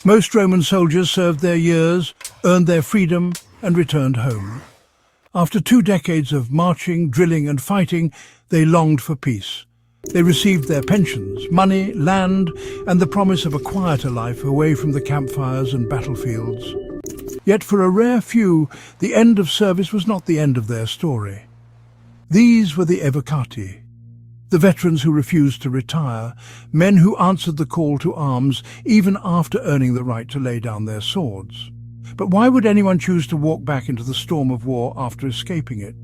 Most Roman soldiers served their years, earned their freedom, and returned home. After 2 decades of marching, drilling, and fighting, they longed for peace. They received their pensions, money, land, and the promise of a quieter life away from the campfires and battlefields. Yet for a rare few, the end of service was not the end of their story. These were the Evocati, the veterans who refused to retire, men who answered the call to arms even after earning the right to lay down their swords. But why would anyone choose to walk back into the storm of war after escaping it?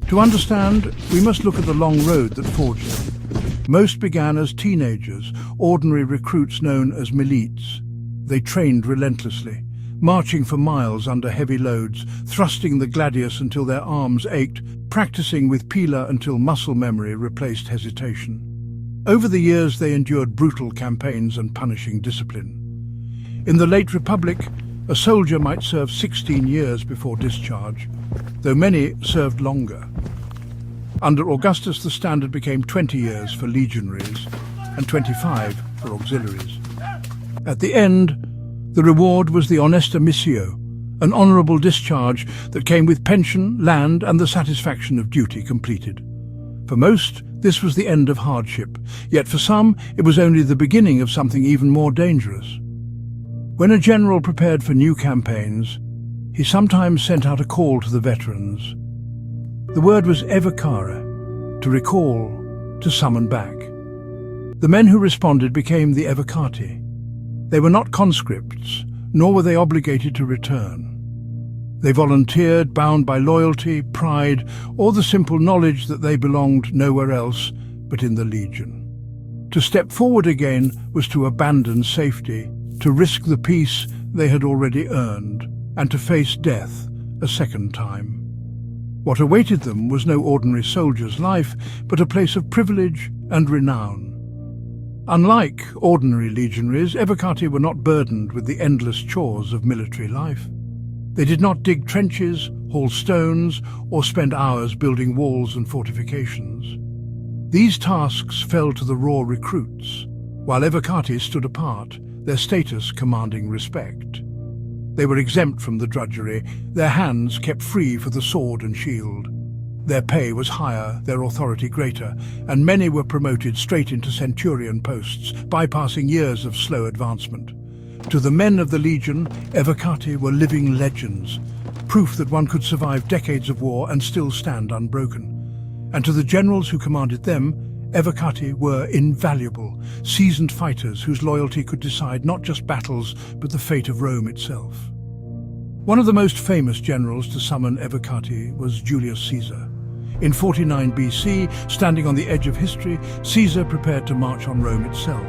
To understand, we must look at the long road that forged them. Most began as teenagers, ordinary recruits known as milites. They trained relentlessly, marching for miles under heavy loads, thrusting the gladius until their arms ached, practicing with pila until muscle memory replaced hesitation. Over the years they endured brutal campaigns and punishing discipline. In the late Republic, a soldier might serve 16 years before discharge, though many served longer. Under Augustus, the standard became 20 years for legionaries and 25 for auxiliaries. At the end, the reward was the honesta missio, an honourable discharge that came with pension, land, and the satisfaction of duty completed. For most, this was the end of hardship, yet for some, it was only the beginning of something even more dangerous. When a general prepared for new campaigns, he sometimes sent out a call to the veterans. The word was evocare, to recall, to summon back. The men who responded became the Evocati. They were not conscripts, nor were they obligated to return. They volunteered, bound by loyalty, pride, or the simple knowledge that they belonged nowhere else but in the legion. To step forward again was to abandon safety, to risk the peace they had already earned, and to face death a second time. What awaited them was no ordinary soldier's life, but a place of privilege and renown. Unlike ordinary legionaries, Evocati were not burdened with the endless chores of military life. They did not dig trenches, haul stones, or spend hours building walls and fortifications. These tasks fell to the raw recruits, while Evocati stood apart, their status commanding respect. They were exempt from the drudgery, their hands kept free for the sword and shield. Their pay was higher, their authority greater, and many were promoted straight into centurion posts, bypassing years of slow advancement. To the men of the legion, Evocati were living legends, proof that one could survive decades of war and still stand unbroken. And to the generals who commanded them, Evocati were invaluable, seasoned fighters whose loyalty could decide not just battles, but the fate of Rome itself. One of the most famous generals to summon Evocati was Julius Caesar. In 49 BC, standing on the edge of history, Caesar prepared to march on Rome itself.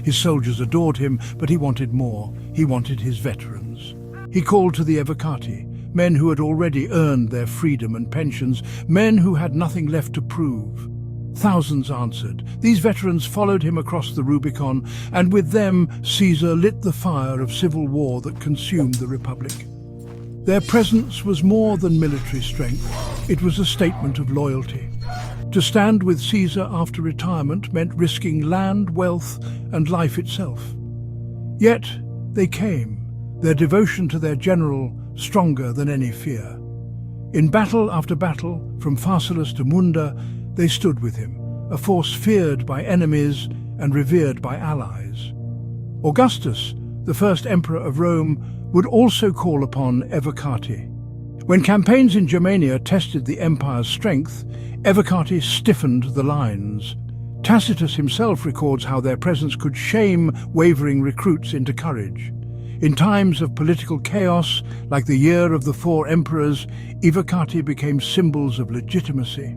His soldiers adored him, but he wanted more. He wanted his veterans. He called to the Evocati, men who had already earned their freedom and pensions, men who had nothing left to prove. Thousands answered. These veterans followed him across the Rubicon, and with them Caesar lit the fire of civil war that consumed the Republic. Their presence was more than military strength. It was a statement of loyalty. To stand with Caesar after retirement meant risking land, wealth, and life itself. Yet they came, their devotion to their general stronger than any fear. In battle after battle, from Pharsalus to Munda, they stood with him, a force feared by enemies and revered by allies. Augustus, the first emperor of Rome, would also call upon Evocati. When campaigns in Germania tested the empire's strength, Evocati stiffened the lines. Tacitus himself records how their presence could shame wavering recruits into courage. In times of political chaos, like the Year of the Four Emperors, Evocati became symbols of legitimacy.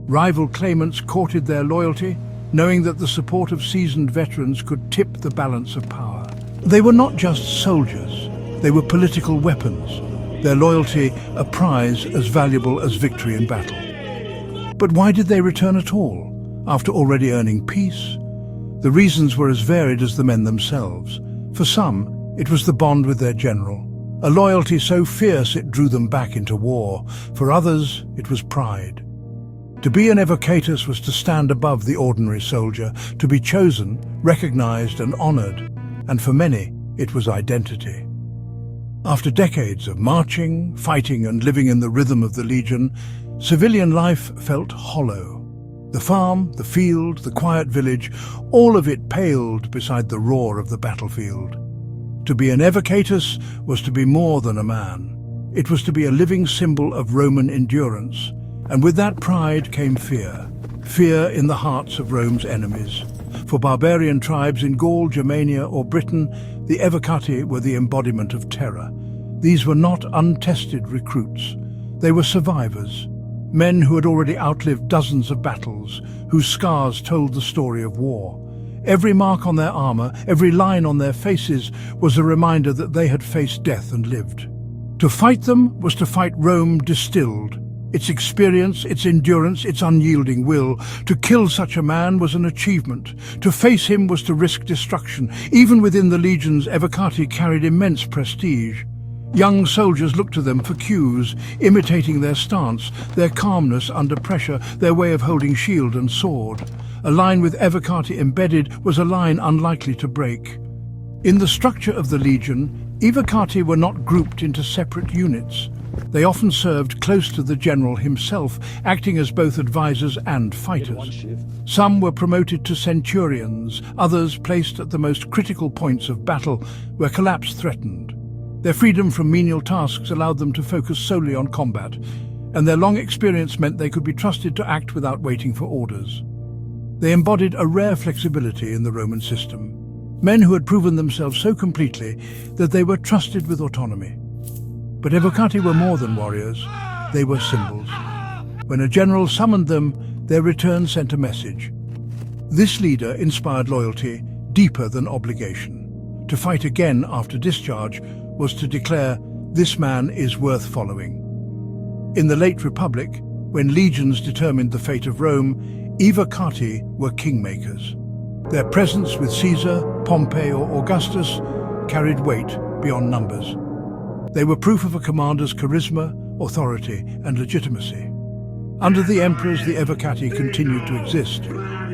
Rival claimants courted their loyalty, knowing that the support of seasoned veterans could tip the balance of power. They were not just soldiers, they were political weapons, their loyalty a prize as valuable as victory in battle. But why did they return at all, after already earning peace? The reasons were as varied as the men themselves. For some, it was the bond with their general, a loyalty so fierce it drew them back into war. For others, it was pride. To be an evocatus was to stand above the ordinary soldier, to be chosen, recognized and honored. And for many, It was identity. After decades of marching, fighting, and living in the rhythm of the legion, civilian life felt hollow. The farm, the field, the quiet village, all of it paled beside the roar of the battlefield. To be an evocatus was to be more than a man. It was to be a living symbol of Roman endurance, and with that pride came fear. Fear in the hearts of Rome's enemies. For barbarian tribes in Gaul, Germania, or Britain, the Evocati were the embodiment of terror. These were not untested recruits. They were survivors, men who had already outlived dozens of battles, whose scars told the story of war. Every mark on their armor, every line on their faces was a reminder that they had faced death and lived. To fight them was to fight Rome distilled. Its experience, its endurance, its unyielding will. To kill such a man was an achievement. To face him was to risk destruction. Even within the legions, Evocati carried immense prestige. Young soldiers looked to them for cues, imitating their stance, their calmness under pressure, their way of holding shield and sword. A line with Evocati embedded was a line unlikely to break. In the structure of the legion, Evocati were not grouped into separate units. They often served close to the general himself, acting as both advisors and fighters. Some were promoted to centurions, others placed at the most critical points of battle where collapse threatened. Their freedom from menial tasks allowed them to focus solely on combat, and their long experience meant they could be trusted to act without waiting for orders. They embodied a rare flexibility in the Roman system, men who had proven themselves so completely that they were trusted with autonomy. But Evocati were more than warriors, they were symbols. When a general summoned them, their return sent a message. This leader inspired loyalty deeper than obligation. To fight again after discharge was to declare, "This man is worth following." In the late Republic, when legions determined the fate of Rome, Evocati were kingmakers. Their presence with Caesar, Pompey, or Augustus carried weight beyond numbers. They were proof of a commander's charisma, authority, and legitimacy. Under the emperors, the Evocati continued to exist,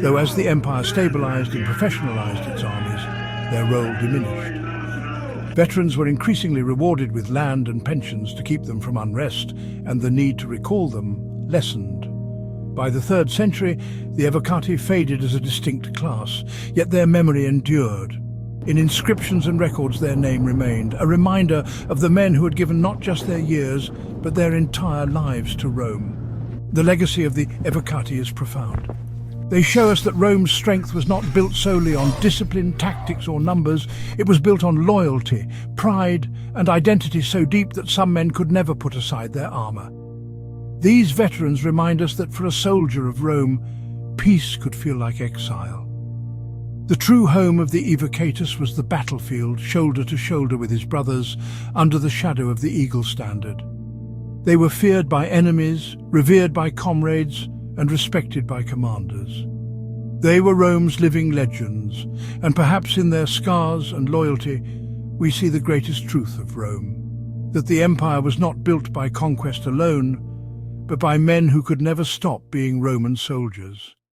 though as the empire stabilized and professionalized its armies, their role diminished. Veterans were increasingly rewarded with land and pensions to keep them from unrest, and the need to recall them lessened. By the 3rd century, the Evocati faded as a distinct class, yet their memory endured. In inscriptions and records their name remained, a reminder of the men who had given not just their years, but their entire lives to Rome. The legacy of the Evocati is profound. They show us that Rome's strength was not built solely on discipline, tactics, or numbers. It was built on loyalty, pride, and identity so deep that some men could never put aside their armor. These veterans remind us that for a soldier of Rome, peace could feel like exile. The true home of the Evocatus was the battlefield, shoulder to shoulder with his brothers, under the shadow of the eagle standard. They were feared by enemies, revered by comrades, and respected by commanders. They were Rome's living legends, and perhaps in their scars and loyalty, we see the greatest truth of Rome, that the empire was not built by conquest alone, but by men who could never stop being Roman soldiers.